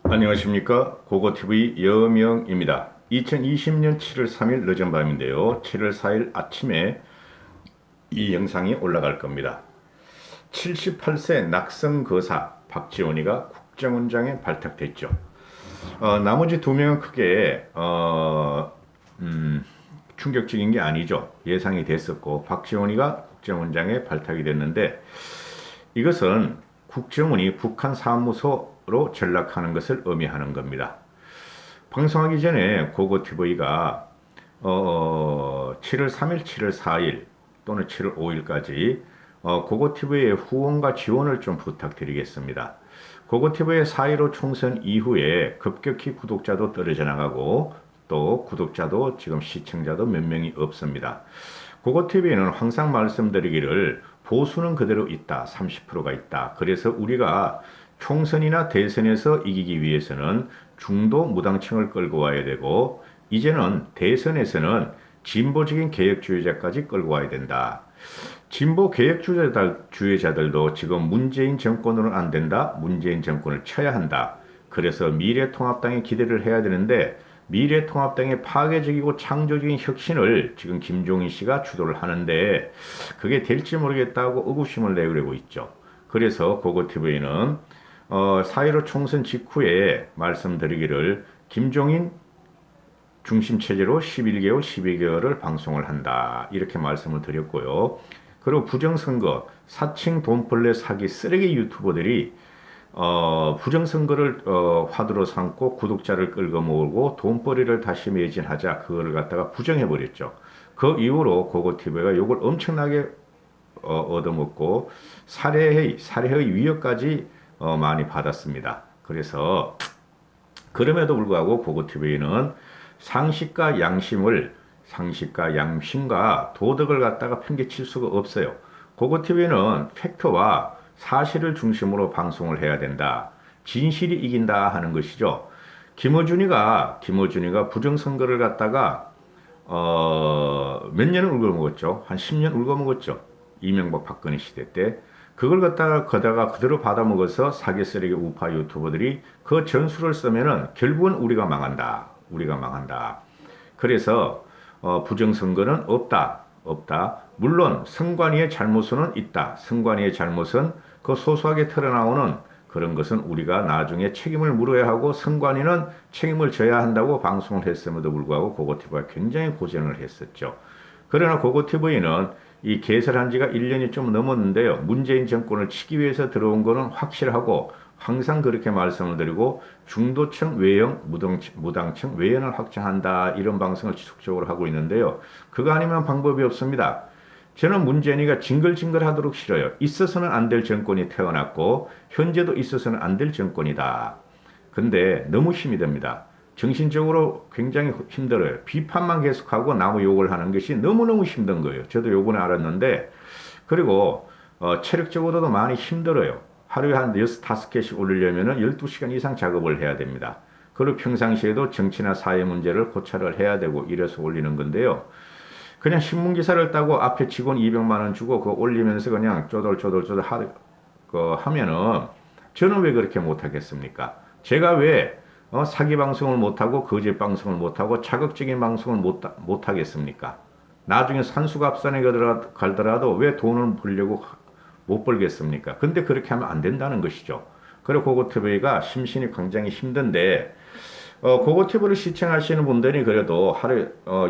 안녕하십니까. 고고TV 여명입니다. 2020년 7월 3일 늦은 밤인데요. 7월 4일 아침에 이 영상이 올라갈 겁니다. 78세 낙성거사 박지원이가 국정원장에 발탁됐죠. 나머지 두 명은 크게 충격적인 게 아니죠. 예상이 됐었고 박지원이가 국정원장에 발탁이 됐는데 이것은 국정원이 북한 사무소로 전락하는 것을 의미하는 겁니다. 방송하기 전에 고고TV가 7월 3일, 7월 4일 또는 7월 5일까지 고고TV의 후원과 지원을 좀 부탁드리겠습니다. 고고TV의 4.15 총선 이후에 급격히 구독자도 떨어져 나가고 또 구독자도 지금 시청자도 몇 명이 없습니다. 고고TV는 항상 말씀드리기를 보수는 그대로 있다. 30%가 있다. 그래서 우리가 총선이나 대선에서 이기기 위해서는 중도 무당층을 끌고 와야 되고 이제는 대선에서는 진보적인 개혁주의자까지 끌고 와야 된다. 진보 개혁주의자들도 지금 문재인 정권으로는 안 된다. 문재인 정권을 쳐야 한다. 그래서 미래통합당에 기대를 해야 되는데 미래통합당의 파괴적이고 창조적인 혁신을 지금 김종인 씨가 주도를 하는데 그게 될지 모르겠다고 의구심을 내고 있죠. 그래서 고고TV는 4.15 총선 직후에 말씀드리기를 김종인 중심 체제로 11개월, 12개월을 방송을 한다. 이렇게 말씀을 드렸고요. 그리고 부정선거, 사칭 돈벌레 사기 쓰레기 유튜버들이 부정선거를 화두로 삼고 구독자를 끌고 모으고 돈벌이를 다시 매진하자 그거를 갖다가 부정해버렸죠. 그 이후로 고고TV가 욕을 엄청나게 얻어먹고 살해의 위협까지 많이 받았습니다. 그래서 그럼에도 불구하고 고고TV는 상식과 양심과 도덕을 갖다가 편개칠 수가 없어요. 고고TV는 팩트와 사실을 중심으로 방송을 해야 된다. 진실이 이긴다 하는 것이죠. 김어준이가 부정선거를 갖다가 몇 년을 울거먹었죠. 한 10년 울거먹었죠. 이명박 박근혜 시대 때. 그걸 갖다가 그대로 받아먹어서 사기 쓰레기 우파 유튜버들이 그 전술을 쓰면은 결국은 우리가 망한다. 그래서 부정선거는 없다. 물론 선관위의 잘못은 있다. 선관위의 잘못은 그 소소하게 털어나오는 그런 것은 우리가 나중에 책임을 물어야 하고 선관위는 책임을 져야 한다고 방송을 했음에도 불구하고 고고TV가 굉장히 고전을 했었죠. 그러나 고고TV는 이 개설한 지가 1년이 좀 넘었는데요. 문재인 정권을 치기 위해서 들어온 거는 확실하고 항상 그렇게 말씀을 드리고 중도층 외형, 무당층 외연을 확장한다. 이런 방송을 지속적으로 하고 있는데요. 그거 아니면 방법이 없습니다. 저는 문재인이가 징글징글 하도록 싫어요. 있어서는 안 될 정권이 태어났고 현재도 있어서는 안 될 정권이다. 근데 너무 힘이 듭니다. 정신적으로 굉장히 힘들어요. 비판만 계속하고 나무 욕을 하는 것이 너무너무 힘든 거예요. 저도 요번에 알았는데 그리고 체력적으로도 많이 힘들어요. 하루에 한 5개씩 올리려면 12시간 이상 작업을 해야 됩니다. 그리고 평상시에도 정치나 사회 문제를 고찰을 해야 되고 이래서 올리는 건데요. 그냥 신문기사를 따고 앞에 직원 200만 원 주고 그거 올리면서 그냥 쪼들쪼들 하면은 저는 왜 그렇게 못하겠습니까? 제가 왜 사기 방송을 못하고 거짓 방송을 못하고 자극적인 방송을 못하겠습니까? 나중에 산수갑산에 가더라도 왜 돈을 벌려고 못 벌겠습니까? 근데 그렇게 하면 안 된다는 것이죠. 그리고 고고TV가 심신이 굉장히 힘든데 고고TV를 시청하시는 분들이 그래도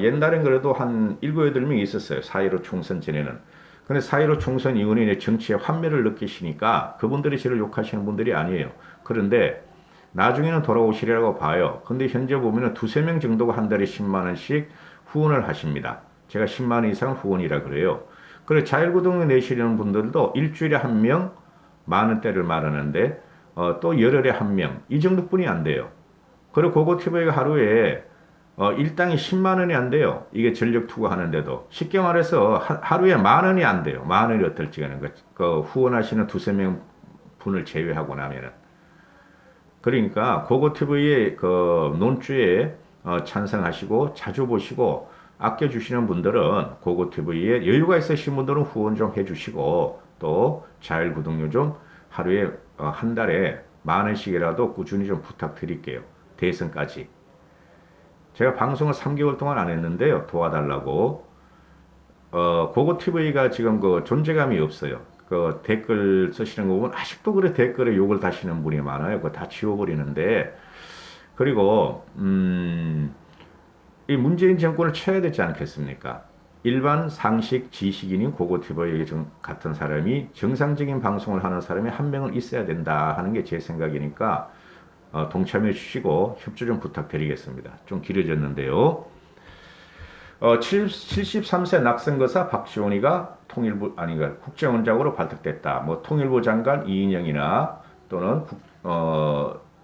옛날엔 그래도 한 7, 8명이 있었어요. 4.15 총선 전에는. 근데 4.15 총선 이후에 정치의 환멸을 느끼시니까 그분들이 저를 욕하시는 분들이 아니에요. 그런데 나중에는 돌아오시리라고 봐요. 근데 현재 보면은 2~3명 정도가 한 달에 10만 원씩 후원을 하십니다. 제가 10만 원 이상 후원이라 그래요. 그리고 자율구독료 내시려는 분들도 일주일에 한 명, 10,000원대를 말하는데 또 열흘에 한 명, 이 정도뿐이 안 돼요. 그리고 고고TV가 하루에 일당이 10만 원이 안 돼요. 이게 전력 투구하는데도. 쉽게 말해서 하루에 10,000원이 안 돼요. 10,000원이 어떨지 하는 거. 그 후원하시는 2~3명 분을 제외하고 나면은. 그러니까 고고TV의 그 논주에 찬성하시고 자주 보시고 아껴주시는 분들은 고고TV에 여유가 있으신 분들은 후원 좀 해주시고 또 자율구독료 좀 하루에 한 달에 만 원씩이라도 꾸준히 좀 부탁드릴게요. 대선까지. 제가 방송을 3개월 동안 안 했는데요. 도와달라고. 고고 TV가 지금 그 존재감이 없어요. 그 댓글 쓰시는 거 보면 아직도 그래 댓글에 욕을 다시는 분이 많아요. 그거 다 지워버리는데. 그리고, 이 문재인 정권을 쳐야 되지 않겠습니까? 일반 상식 지식인인 고고티버 같은 사람이 정상적인 방송을 하는 사람이 한 명은 있어야 된다 하는 게 제 생각이니까 동참해 주시고 협조 좀 부탁드리겠습니다. 좀 길어졌는데요. 73세 낙선거사 박지원이가 통일부 아니가 국정원장으로 발탁됐다. 뭐 통일부 장관 이인영이나 또는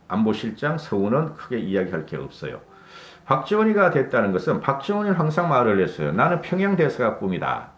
안보실장 서훈은 크게 이야기할 게 없어요. 박지원이가 됐다는 것은 박지원이는 항상 말을 했어요. 나는 평양대사가 꿈이다.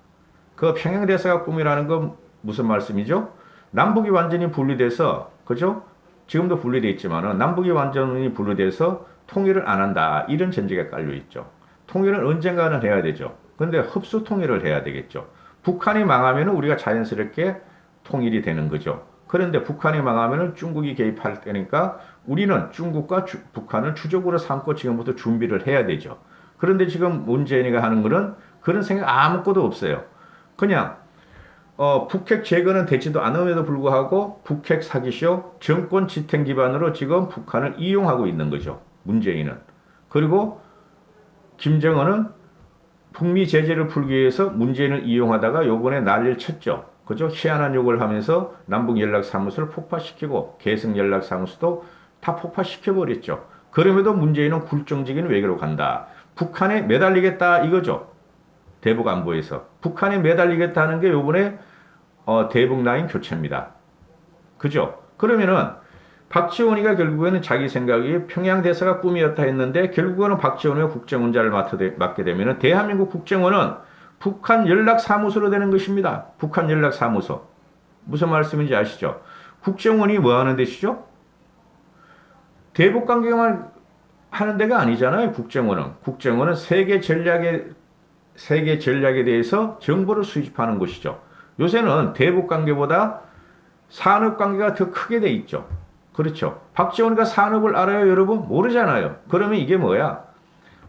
그 평양대사가 꿈이라는 건 무슨 말씀이죠? 남북이 완전히 분리돼서, 그죠? 지금도 분리되어 있지만은 남북이 완전히 분리돼서 통일을 안 한다. 이런 전제가 깔려 있죠. 통일은 언젠가는 해야 되죠. 근데 흡수 통일을 해야 되겠죠. 북한이 망하면은 우리가 자연스럽게 통일이 되는 거죠. 그런데 북한이 망하면은 중국이 개입할 때니까 우리는 중국과 북한을 주적으로 삼고 지금부터 준비를 해야 되죠. 그런데 지금 문재인이가 하는 거는 그런 생각 아무것도 없어요. 그냥 북핵 제거는 되지도 않음에도 불구하고 북핵 사기쇼 정권 지탱 기반으로 지금 북한을 이용하고 있는 거죠. 문재인은. 그리고 김정은은 북미 제재를 풀기 위해서 문재인을 이용하다가 요번에 난리를 쳤죠. 그죠? 희한한 욕을 하면서 남북연락사무소를 폭파시키고 개성연락사무소도 다 폭파시켜버렸죠. 그럼에도 문재인은 굴종적인 외교로 간다. 북한에 매달리겠다 이거죠. 대북 안보에서. 북한에 매달리겠다는 게 요번에 대북 라인 교체입니다. 그죠? 그러면은 박지원이가 결국에는 자기 생각이 평양대사가 꿈이었다 했는데 결국에는 박지원이가 국정원장을 맡게 되면은 대한민국 국정원은 북한 연락사무소로 되는 것입니다. 북한 연락사무소. 무슨 말씀인지 아시죠? 국정원이 뭐 하는 데시죠? 대북 관계만 하는 데가 아니잖아요. 국정원은 세계 전략에 대해서 정보를 수집하는 곳이죠. 요새는 대북 관계보다 산업 관계가 더 크게 돼 있죠. 그렇죠. 박지원이가 산업을 알아요, 여러분? 모르잖아요. 그러면 이게 뭐야?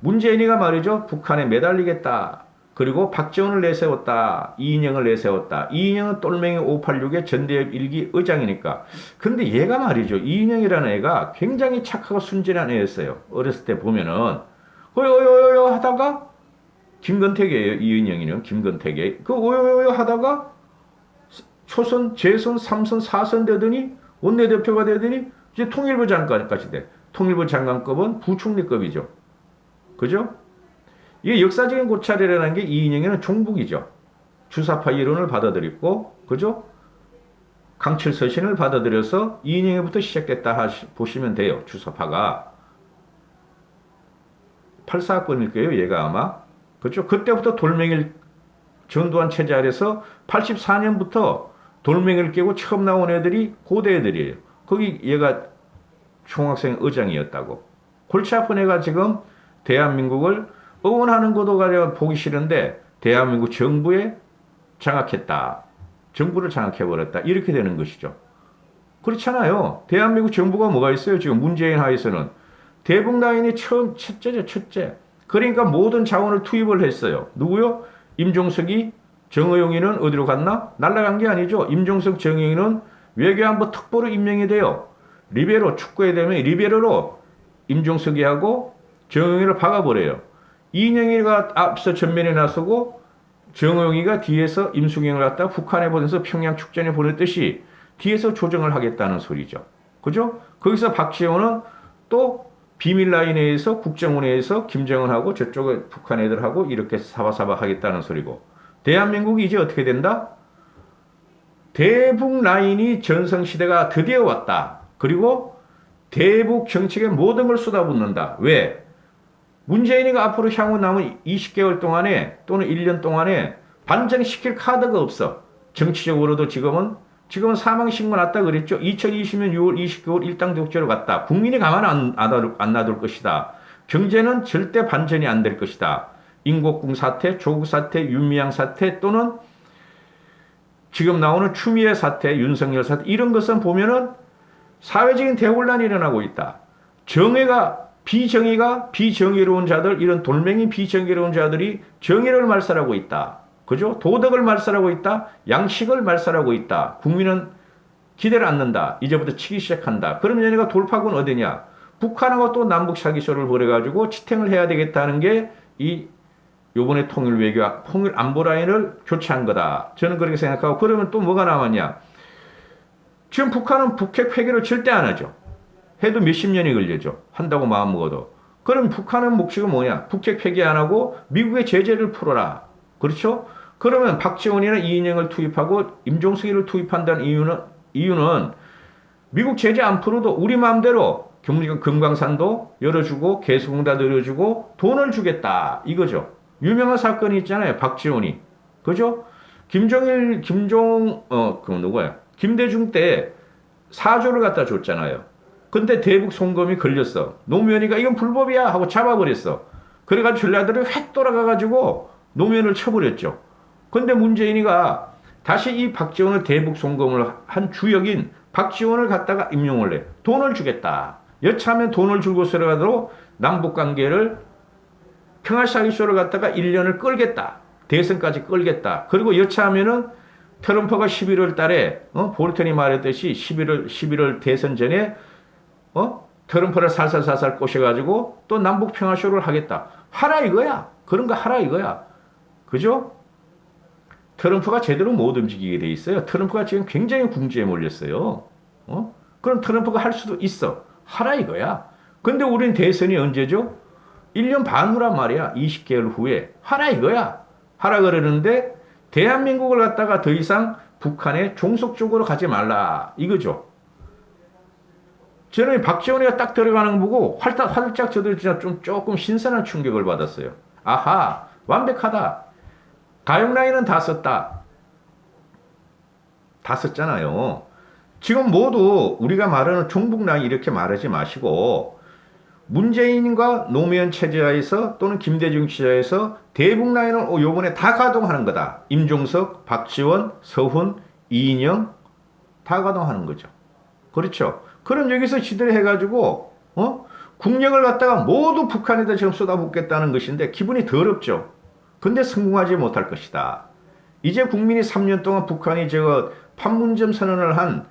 문재인이가 말이죠. 북한에 매달리겠다. 그리고 박지원을 내세웠다. 이인영을 내세웠다. 이인영은 똘맹이 586의 전대협 1기 의장이니까. 근데 얘가 말이죠. 이인영이라는 애가 굉장히 착하고 순진한 애였어요. 어렸을 때 보면은 어여여여 하다가 김건택이에요. 이인영이는 김건택이. 그 어여여여 하다가 초선, 재선, 3선, 4선 되더니 원내대표가 되더니 이제 통일부 장관까지 돼. 통일부 장관급은 부총리급이죠. 그죠? 이게 역사적인 고찰이라는 게 이인영에는 종북이죠. 주사파 이론을 받아들였고, 그죠? 강철 서신을 받아들여서 이인영에부터 시작됐다 보시면 돼요. 주사파가. 8사건일 거예요. 얘가 아마. 그죠? 그때부터 돌멩이를 전두환 체제 아래서 84년부터 돌멩이를 깨고 처음 나온 애들이 고대 애들이에요. 거기 얘가 총학생 의장이었다고. 골치 아픈 애가 지금 대한민국을 응원하는 것도 가려 보기 싫은데 대한민국 정부에 장악했다. 정부를 장악해버렸다. 이렇게 되는 것이죠. 그렇잖아요. 대한민국 정부가 뭐가 있어요? 지금 문재인 하에서는. 대북 라인이 첫째죠. 첫째. 그러니까 모든 자원을 투입을 했어요. 누구요? 임종석이 정의용이는 어디로 갔나? 날아간 게 아니죠. 임종석 정의용이는 외교안보 특보로 임명이 돼요. 리베로 축구에 되면 리베로로 임종석이 하고 정의용이를 박아버려요. 이인영이가 앞서 전면에 나서고 정의용이가 뒤에서 임수경을 갖다 북한에 보내서 평양 축전에 보냈듯이 뒤에서 조정을 하겠다는 소리죠. 그죠? 거기서 박지원은 또 비밀 라인에서 국정원에서 김정은하고 저쪽에 북한 애들하고 이렇게 사바사바 하겠다는 소리고 대한민국이 이제 어떻게 된다? 대북 라인이 전성시대가 드디어 왔다. 그리고 대북 정책에 모든 걸 쏟아붓는다. 왜? 문재인이가 앞으로 향후 남은 20개월 동안에 또는 1년 동안에 반전시킬 카드가 없어. 정치적으로도 지금은 사망신고 났다 그랬죠. 2020년 6월 29일 일당 독재로 갔다. 국민이 가만 안 놔둘 것이다. 경제는 절대 반전이 안 될 것이다. 인곡궁 사태, 조국 사태, 윤미향 사태 또는 지금 나오는 추미애 사태, 윤석열 사태 이런 것은 보면은 사회적인 대혼란이 일어나고 있다. 비정의로운 자들, 이런 돌멩이 비정의로운 자들이 정의를 말살하고 있다. 그죠? 도덕을 말살하고 있다. 양식을 말살하고 있다. 국민은 기대를 않는다. 이제부터 치기 시작한다. 그러면 얘네가 돌파구는 어디냐? 북한하고 또 남북 사기쇼를 벌여가지고 지탱을 해야 되겠다는 게 요번에 통일 안보 라인을 교체한 거다. 저는 그렇게 생각하고, 그러면 또 뭐가 남았냐? 지금 북한은 북핵 폐기를 절대 안 하죠. 해도 몇십 년이 걸려죠. 한다고 마음먹어도. 그럼 북한은 목표가 뭐냐? 북핵 폐기 안 하고 미국의 제재를 풀어라. 그렇죠? 그러면 박지원이나 이인영을 투입하고 임종석이를 투입한다는 이유는 미국 제재 안 풀어도 우리 마음대로 금강산도 열어주고 개수공단도 열어주고 돈을 주겠다. 이거죠. 유명한 사건이 있잖아요. 박지원이. 그죠? 김대중 때 4조를 갖다 줬잖아요. 근데 대북 송금이 걸렸어. 노무현이가 이건 불법이야 하고 잡아버렸어. 그래가지고 전라들이 획 돌아가가지고 노무현을 쳐버렸죠. 근데 문재인이가 다시 이 박지원을 대북 송금을 한 주역인 박지원을 갖다가 임용을 해. 돈을 주겠다. 여차하면 돈을 주고서라도 남북 관계를 평화사기쇼를 갖다가 1년을 끌겠다. 대선까지 끌겠다. 그리고 여차하면은 트럼프가 11월 달에 볼턴이 말했듯이 11월 대선 전에 트럼프를 살살살살 꼬셔가지고 또 남북 평화쇼를 하겠다. 하라 이거야. 그런 거 하라 이거야. 그죠? 트럼프가 제대로 못 움직이게 돼 있어요. 트럼프가 지금 굉장히 궁지에 몰렸어요. 그럼 트럼프가 할 수도 있어. 하라 이거야. 근데 우린 대선이 언제죠? 1년 반 후란 말이야. 20개월 후에. 하라 이거야. 하라 그러는데 대한민국을 갖다가 더 이상 북한의 종속적으로 가지 말라. 이거죠. 저는 박지원이가 딱 들어가는 거 보고 활짝 저도 진짜 조금 신선한 충격을 받았어요. 아하, 완벽하다. 가용 라인은 다 썼다. 다 썼잖아요. 지금 모두 우리가 말하는 종북 라인 이렇게 말하지 마시고 문재인과 노무현 체제하에서 또는 김대중 체제하에서 대북 라인을 요번에 다 가동하는 거다. 임종석, 박지원, 서훈, 이인영 다 가동하는 거죠. 그렇죠. 그럼 여기서 지들 해가지고 국력을 갖다가 모두 북한에다 지금 쏟아붓겠다는 것인데 기분이 더럽죠. 근데 성공하지 못할 것이다. 이제 국민이 3년 동안 북한이 판문점 선언을 한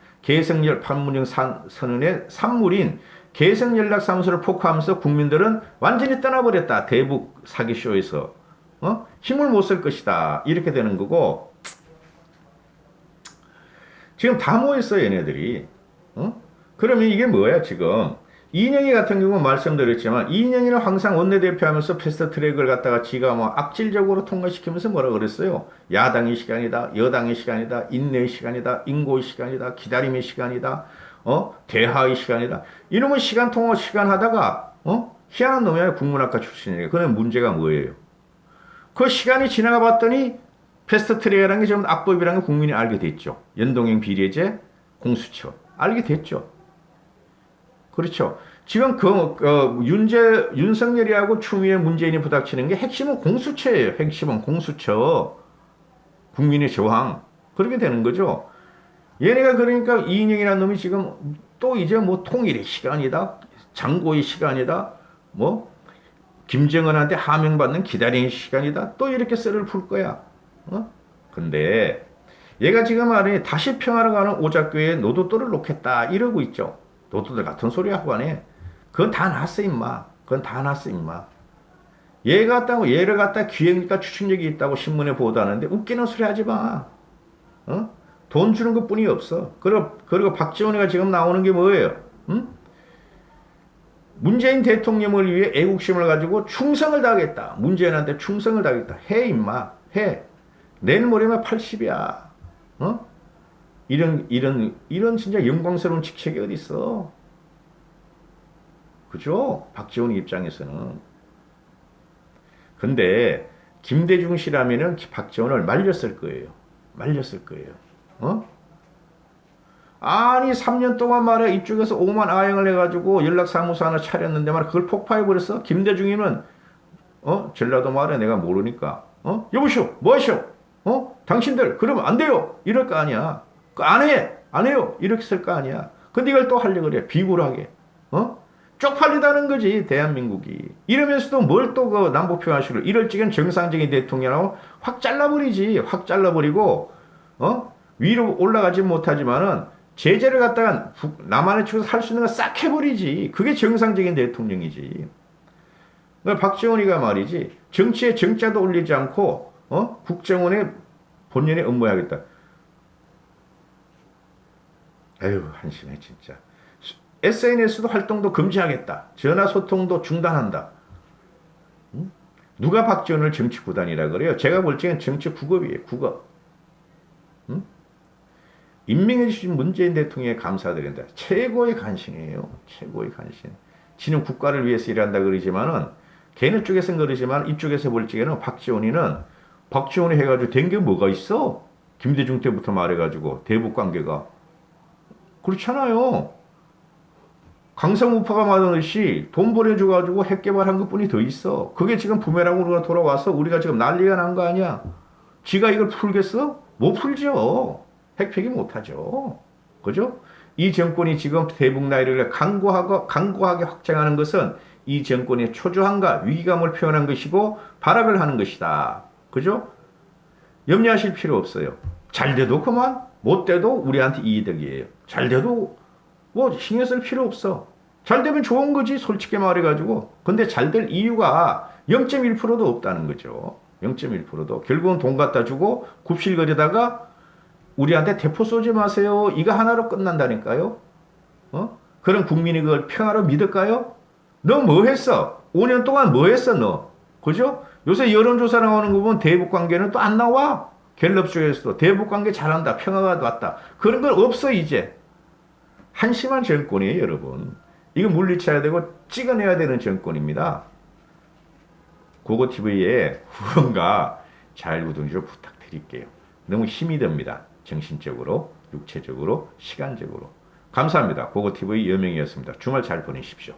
판문점 선언의 산물인 개성연락사무소를 폭파하면서 국민들은 완전히 떠나버렸다. 대북 사기쇼에서. 힘을 못 쓸 것이다. 이렇게 되는 거고, 지금 다 모였어요, 얘네들이. 그러면 이게 뭐야, 지금. 이인영이 같은 경우는 말씀드렸지만, 이인영이는 항상 원내대표 하면서 패스트트랙을 갖다가 지가 악질적으로 통과시키면서 뭐라 그랬어요? 야당의 시간이다, 여당의 시간이다, 인내의 시간이다, 인고의 시간이다, 기다림의 시간이다, 대화의 시간이다. 이놈의 시간 하다가, 희한한 놈이야, 국문학과 출신이에요. 그럼 문제가 뭐예요? 그 시간이 지나가 봤더니, 패스트트랙이라는 게 지금 악법이라는 게 국민이 알게 됐죠. 연동형 비례제, 공수처. 알게 됐죠. 그렇죠. 지금 윤석열이하고 추미애 문재인이 부닥치는 게 핵심은 공수처예요. 핵심은 공수처. 국민의 저항. 그렇게 되는 거죠. 얘네가 그러니까 이인영이라는 놈이 지금 또 이제 통일의 시간이다. 장고의 시간이다. 김정은한테 하명받는 기다리는 시간이다. 또 이렇게 썰을 풀 거야. 근데 얘가 지금 말해 다시 평화를 가는 오작교에 노도돌을 놓겠다. 이러고 있죠. 노도들 같은 소리 하고 하네. 그건 다 났어, 임마. 그건 다 났어, 임마. 얘를 갖다 기획니까 추측력이 있다고 신문에 보도하는데 웃기는 소리 하지 마. 돈 주는 것 뿐이 없어. 그리고 박지원이가 지금 나오는 게 뭐예요? 문재인 대통령을 위해 애국심을 가지고 충성을 다하겠다. 문재인한테 충성을 다하겠다. 해, 임마. 해. 내일 모레면 80이야. 이런 진짜 영광스러운 직책이 어디 있어? 그죠? 박지원 입장에서는. 근데 김대중 씨라면은 박지원을 말렸을 거예요. 말렸을 거예요. 아니 3년 동안 말해 이쪽에서 오만 아행을 해가지고 연락사무소 하나 차렸는데 말해 그걸 폭파해버렸어. 김대중이는 전라도 말해 내가 모르니까 여보시오 뭐하시오? 당신들 그러면 안 돼요. 이럴 거 아니야. 안 해요. 이렇게 쓸 거 아니야. 근데 이걸 또 하려고 그래. 비굴하게. 쪽팔리다는 거지, 대한민국이. 이러면서도 뭘 또 그 남북 평화식으로 이럴 적엔 정상적인 대통령하고 확 잘라버리지. 확 잘라버리고, 위로 올라가지 못하지만은 제재를 갖다가 남한의 측에서 할 수 있는 거 싹 해버리지. 그게 정상적인 대통령이지. 그러니까 박지원이가 말이지, 정치에 정자도 올리지 않고, 국정원의 본연의 업무에 하겠다. 에휴, 한심해, 진짜. SNS도 활동도 금지하겠다. 전화 소통도 중단한다. 누가 박지원을 정치 구단이라 그래요? 제가 볼 적엔 정치 국업이에요. 국업. 임명해 주신 문재인 대통령에 감사드린다. 최고의 간신이에요. 최고의 간신. 지는 국가를 위해서 일한다 그러지만은 걔네 쪽에서는 그러지만 이쪽에서 볼 적에는 박지원이 해가지고 된 게 뭐가 있어? 김대중 때부터 말해가지고 대북 관계가 그렇잖아요. 강성우파가 말하듯이 돈 보내줘가지고 핵 개발한 것뿐이 더 있어. 그게 지금 부메랑으로 돌아와서 우리가 지금 난리가 난 거 아니야? 지가 이걸 풀겠어? 못 풀죠. 핵 폐기 못하죠. 그죠? 이 정권이 지금 대북 나이를 강고하게 확장하는 것은 이 정권의 초조함과 위기감을 표현한 것이고 발악을 하는 것이다. 그죠? 염려하실 필요 없어요. 잘 돼도 그만, 못 돼도 우리한테 이득이에요. 잘 돼도 뭐 신경 쓸 필요 없어. 잘 되면 좋은 거지, 솔직히 말해가지고. 근데 잘 될 이유가 0.1%도 없다는 거죠. 0.1%도. 결국은 돈 갖다 주고 굽실거리다가 우리한테 대포 쏘지 마세요. 이거 하나로 끝난다니까요. 그럼 국민이 그걸 평화로 믿을까요? 너 뭐 했어? 5년 동안 뭐 했어, 너? 그죠? 요새 여론조사 나오는 거 보면 대북관계는 또 안 나와. 갤럽 쪽에서도 대북관계 잘한다. 평화가 왔다. 그런 건 없어, 이제. 한심한 정권이에요, 여러분. 이거 물리쳐야 되고 찍어내야 되는 정권입니다. 고고TV에 후원과 잘 우동 좀 부탁드릴게요. 너무 힘이 듭니다. 정신적으로, 육체적으로, 시간적으로. 감사합니다. 고고TV 여명이었습니다. 주말 잘 보내십시오.